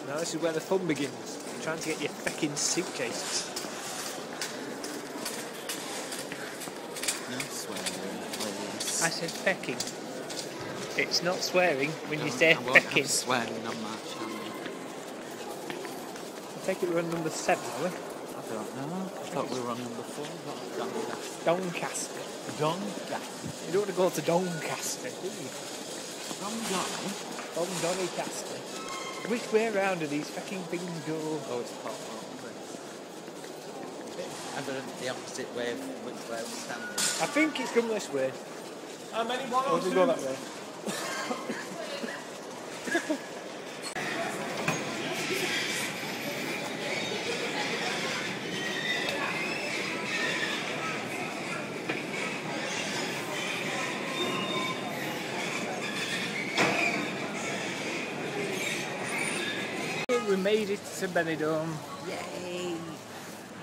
Now this is where the fun begins. Trying to get your fecking suitcases. No swearing, please. I said fecking. It's not swearing when you say I won't fecking. have swearing on my channel. I take it we're on number 7, are we? I don't know. I thought we were on number 4. Doncaster. Doncaster. You don't want to go to Doncaster, do you? From Doncaster. Which way around do these fucking things go? Oh, it's hot. Ever the opposite way of which way we're standing? I think it's come this way. How many? One Or or does it two? go that way? We made it to Benidorm. Yay!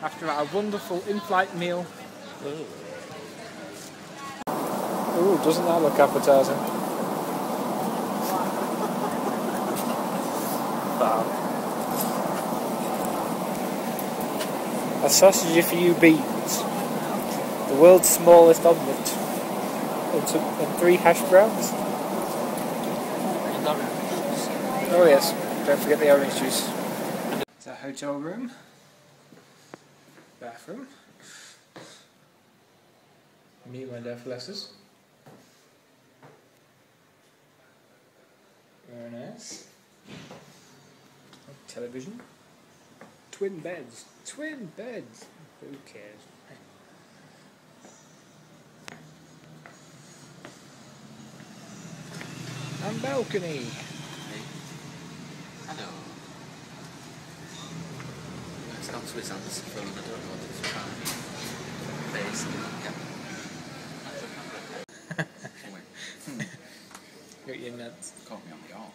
After our wonderful in-flight meal. Ooh, doesn't that look appetizing? Wow. A sausage, a few beans, the world's smallest omelette, and 3 hash browns. Oh yes, don't forget the orange juice. It's our hotel room, bathroom, me and my deaf lessons. Very nice. Television. Twin beds. Twin beds. Who cares? And balcony. Hello. It's not Swiss on this phone. I don't know what it's trying. Face. Got your nuts. Caught me on the arm.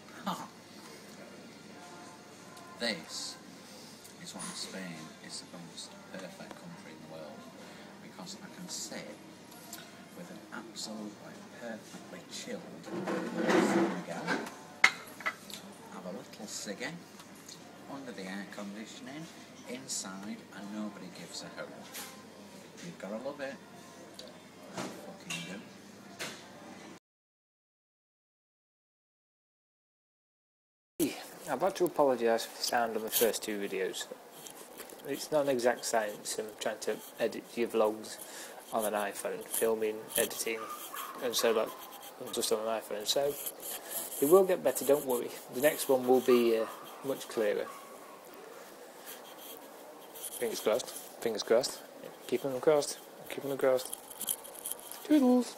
This is why Spain is the most perfect country in the world, because I can sit with an absolutely perfectly chilled cigar, have a little ciggy under the air conditioning inside, and nobody gives a hoot. You've got to love it. I fucking do. I'd like to apologise for the sound on the first 2 videos. It's not an exact science. I'm trying to edit your vlogs on an iPhone, filming, editing, and so like just on an iPhone. So it will get better, don't worry. The next one will be much clearer. Fingers crossed. Fingers crossed. Keeping them crossed. Keeping them crossed. Toodles.